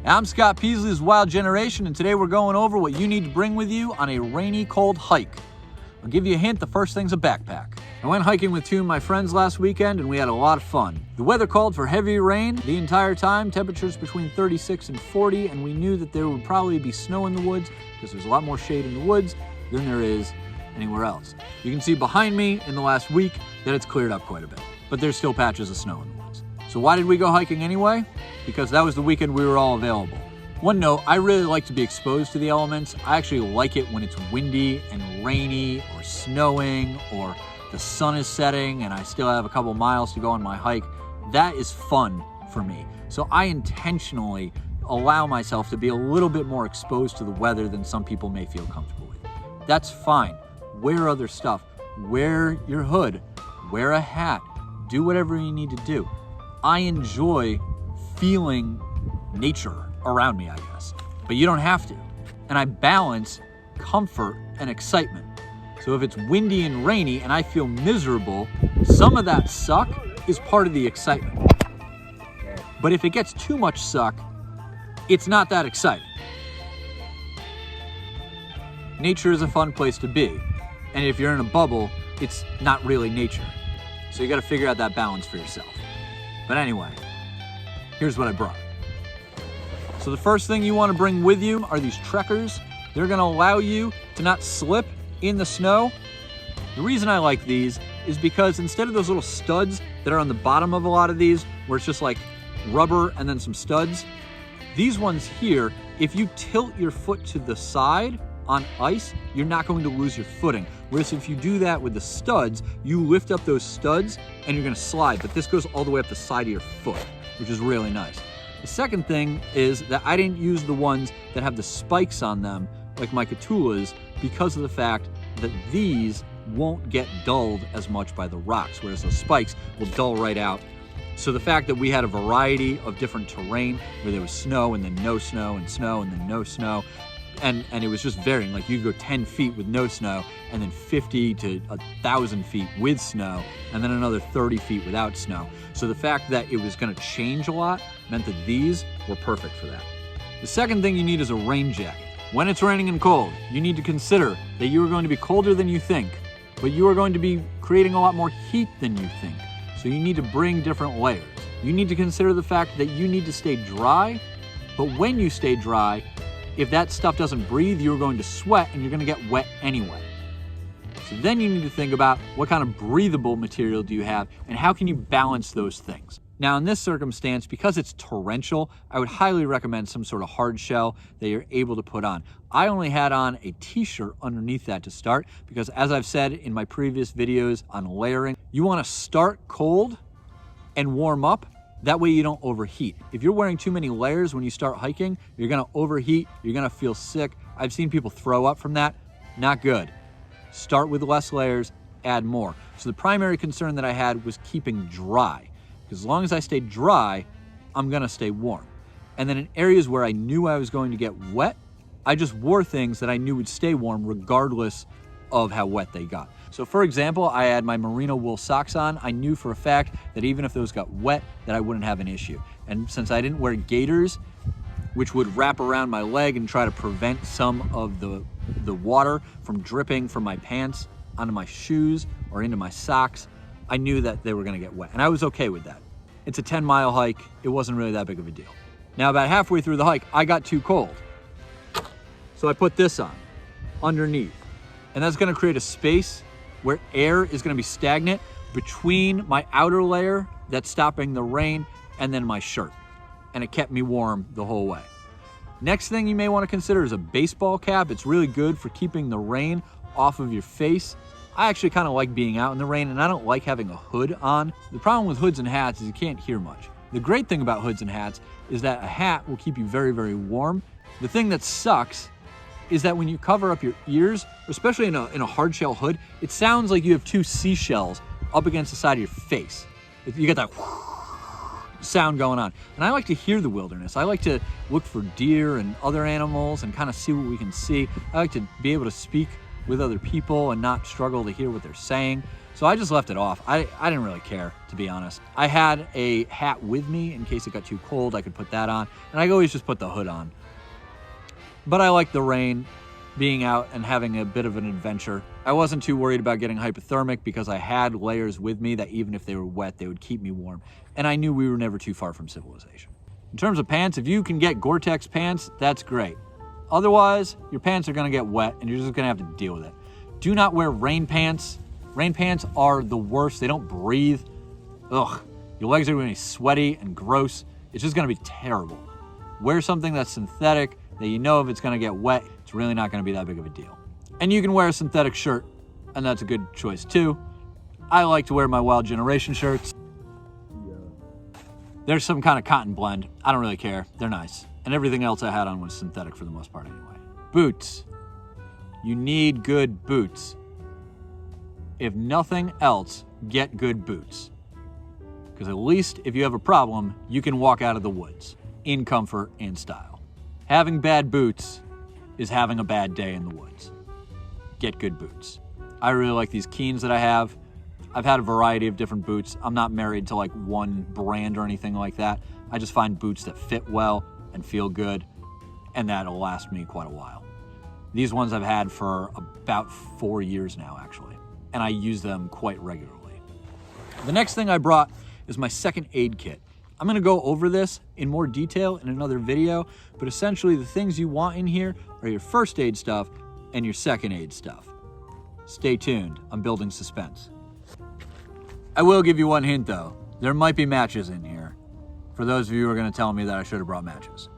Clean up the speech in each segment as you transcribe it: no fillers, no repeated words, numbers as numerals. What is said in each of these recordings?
I'm Scott Peasley's Wild Generation, and today we're going over what you need to bring with you on a rainy, cold hike. I'll give you a hint, the first thing's a backpack. I went hiking with two of my friends last weekend and we had a lot of fun. The weather called for heavy rain the entire time, temperatures between 36 and 40, and we knew that there would probably be snow in the woods because there's a lot more shade in the woods than there is anywhere else. You can see behind me in the last week that it's cleared up quite a bit, but there's still patches of snow in the woods. So why did we go hiking anyway? Because that was the weekend we were all available. One note, I really like to be exposed to the elements. I actually like it when it's windy and rainy or snowing or the sun is setting and I still have a couple miles to go on my hike. That is fun for me. So I intentionally allow myself to be a little bit more exposed to the weather than some people may feel comfortable with. That's fine. Wear other stuff. Wear your hood. Wear a hat. Do whatever you need to do. I enjoy feeling nature around me, I guess, but you don't have to. And I balance comfort and excitement. So if it's windy and rainy and I feel miserable, some of that suck is part of the excitement. But if it gets too much suck, it's not that exciting. Nature is a fun place to be. And if you're in a bubble, it's not really nature. So you got to figure out that balance for yourself. But anyway, here's what I brought. So the first thing you want to bring with you are these trekkers. They're going to allow you to not slip in the snow. The reason I like these is because instead of those little studs that are on the bottom of a lot of these, where it's just like rubber and then some studs, these ones here, if you tilt your foot to the side on ice, you're not going to lose your footing. Whereas if you do that with the studs, you lift up those studs and you're going to slide, but this goes all the way up the side of your foot, which is really nice. The second thing is that I didn't use the ones that have the spikes on them, like my Katulas, because of the fact that these won't get dulled as much by the rocks, whereas the spikes will dull right out. So the fact that we had a variety of different terrain where there was snow and then no snow and snow and then no snow, and it was just varying. Like you could go 10 feet with no snow and then 50 to 1,000 feet with snow and then another 30 feet without snow. So the fact that it was going to change a lot meant that these were perfect for that. The second thing you need is a rain jacket. When it's raining and cold, you need to consider that you are going to be colder than you think, but you are going to be creating a lot more heat than you think. So you need to bring different layers. You need to consider the fact that you need to stay dry, but when you stay dry, if that stuff doesn't breathe, you're going to sweat and you're going to get wet anyway. So then you need to think about what kind of breathable material do you have and how can you balance those things. Now in this circumstance, because it's torrential, I would highly recommend some sort of hard shell that you're able to put on. I only had on a t-shirt underneath that to start because, as I've said in my previous videos on layering, you want to start cold and warm up. That way you don't overheat. If you're wearing too many layers when you start hiking, you're gonna overheat, you're gonna feel sick. I've seen people throw up from that. Not good. Start with less layers, add more. So the primary concern that I had was keeping dry. Because as long as I stay dry, I'm gonna stay warm. And then in areas where I knew I was going to get wet, I just wore things that I knew would stay warm regardless of how wet they got. So for example, I had my merino wool socks on. I knew for a fact that even if those got wet, that I wouldn't have an issue. And since I didn't wear gaiters, which would wrap around my leg and try to prevent some of the water from dripping from my pants onto my shoes or into my socks, I knew that they were gonna get wet. And I was okay with that. It's a 10-mile hike. It wasn't really that big of a deal. Now about halfway through the hike, I got too cold. So I put this on underneath. And that's gonna create a space where air is gonna be stagnant between my outer layer that's stopping the rain and then my shirt. And it kept me warm the whole way. Next thing you may wanna consider is a baseball cap. It's really good for keeping the rain off of your face. I actually kind of like being out in the rain and I don't like having a hood on. The problem with hoods and hats is you can't hear much. The great thing about hoods and hats is that a hat will keep you very, very warm. The thing that sucks is that when you cover up your ears, especially in a hard shell hood, it sounds like you have two seashells up against the side of your face. You get that sound going on. And I like to hear the wilderness. I like to look for deer and other animals and kind of see what we can see. I like to be able to speak with other people and not struggle to hear what they're saying. So I just left it off. I didn't really care, to be honest. I had a hat with me in case it got too cold. I could put that on, and I always just put the hood on. But I like the rain, being out and having a bit of an adventure. I wasn't too worried about getting hypothermic because I had layers with me that even if they were wet, they would keep me warm. And I knew we were never too far from civilization. In terms of pants, if you can get Gore-Tex pants, that's great. Otherwise, your pants are gonna get wet and you're just gonna have to deal with it. Do not wear rain pants. Rain pants are the worst. They don't breathe. Ugh, your legs are gonna be sweaty and gross. It's just gonna be terrible. Wear something that's synthetic, that you know if it's gonna get wet, it's really not gonna be that big of a deal. And you can wear a synthetic shirt, and that's a good choice too. I like to wear my Wild Generation shirts. There's some kind of cotton blend. I don't really care. They're nice. And everything else I had on was synthetic for the most part anyway. Boots. You need good boots. If nothing else, get good boots. Because at least if you have a problem, you can walk out of the woods in comfort and style. Having bad boots is having a bad day in the woods. Get good boots. I really like these Keens that I have. I've had a variety of different boots. I'm not married to like one brand or anything like that. I just find boots that fit well and feel good, and that'll last me quite a while. These ones I've had for about 4 years now, actually, and I use them quite regularly. The next thing I brought is my second aid kit. I'm gonna go over this in more detail in another video, but essentially the things you want in here are your first aid stuff and your second aid stuff. Stay tuned, I'm building suspense. I will give you one hint though. There might be matches in here. For those of you who are gonna tell me that I should have brought matches.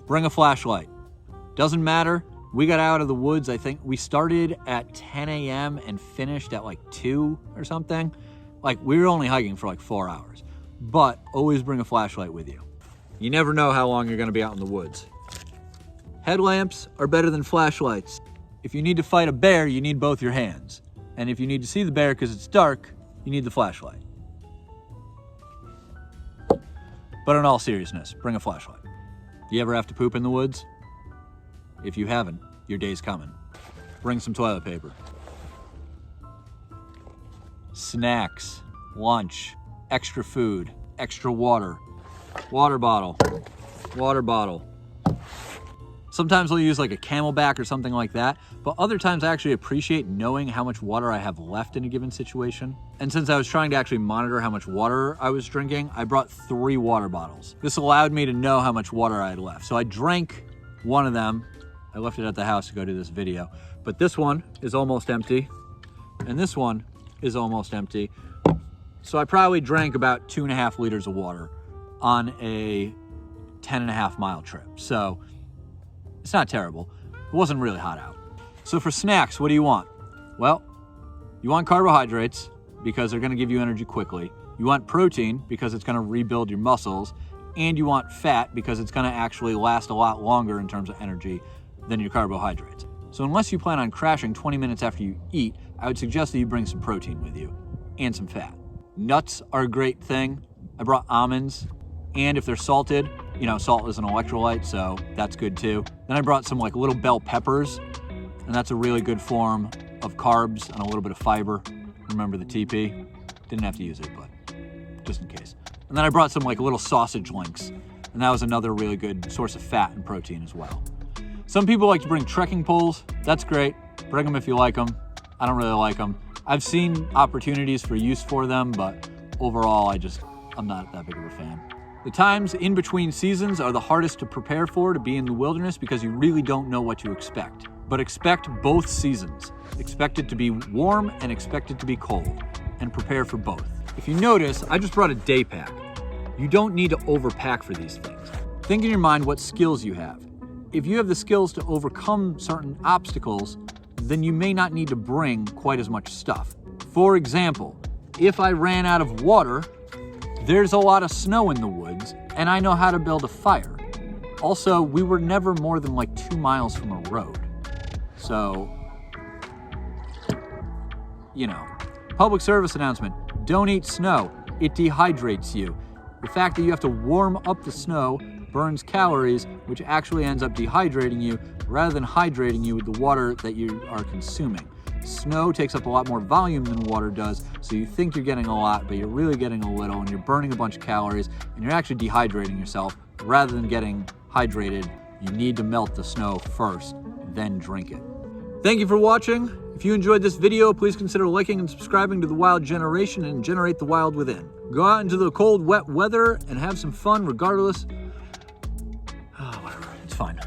Bring a flashlight. Doesn't matter. We got out of the woods, I think we started at 10 a.m. and finished at like 2 or something. Like we were only hiking for like 4 hours, but always bring a flashlight with you. You never know how long you're gonna be out in the woods. Headlamps are better than flashlights. If you need to fight a bear, you need both your hands. And if you need to see the bear because it's dark, you need the flashlight. But in all seriousness, bring a flashlight. You ever have to poop in the woods? If you haven't, your day's coming. Bring some toilet paper. Snacks, lunch, extra food, extra water, water bottle, water bottle. Sometimes I'll use like a Camelback or something like that, but other times I actually appreciate knowing how much water I have left in a given situation. And since I was trying to actually monitor how much water I was drinking, I brought 3 water bottles. This allowed me to know how much water I had left. So I drank one of them. I left it at the house to go do this video, but this one is almost empty, and this one is almost empty. So I probably drank about 2.5 liters of water on a 10.5 mile trip. So it's not terrible. It wasn't really hot out. So for snacks, what do you want? Well, you want carbohydrates because they're gonna give you energy quickly. You want protein because it's gonna rebuild your muscles. And you want fat because it's gonna actually last a lot longer in terms of energy than your carbohydrates. So unless you plan on crashing 20 minutes after you eat, I would suggest that you bring some protein with you and some fat. Nuts are a great thing. I brought almonds, and if they're salted, you know, salt is an electrolyte, so that's good too. Then I brought some like little bell peppers, and that's a really good form of carbs and a little bit of fiber. Remember the TP? Didn't have to use it, but just in case. And then I brought some like little sausage links, and that was another really good source of fat and protein as well. Some people like to bring trekking poles. That's great. Bring them if you like them. I don't really like them. I've seen opportunities for use for them, but overall, I'm not that big of a fan. The times in between seasons are the hardest to prepare for to be in the wilderness because you really don't know what to expect. But expect both seasons. Expect it to be warm and expect it to be cold, and prepare for both. If you notice, I just brought a day pack. You don't need to overpack for these things. Think in your mind what skills you have. If you have the skills to overcome certain obstacles, then you may not need to bring quite as much stuff. For example, if I ran out of water, there's a lot of snow in the woods, and I know how to build a fire. Also, we were never more than like 2 miles from a road. So, you know, public service announcement, don't eat snow. It dehydrates you. The fact that you have to warm up the snow burns calories, which actually ends up dehydrating you rather than hydrating you with the water that you are consuming. Snow takes up a lot more volume than water does, so you think you're getting a lot, but you're really getting a little, and you're burning a bunch of calories, and you're actually dehydrating yourself. Rather than getting hydrated, you need to melt the snow first, then drink it. Thank you for watching. If you enjoyed this video, please consider liking and subscribing to The Wild Generation and generate the wild within. Go out into the cold, wet weather and have some fun regardless. Whatever, it's fine.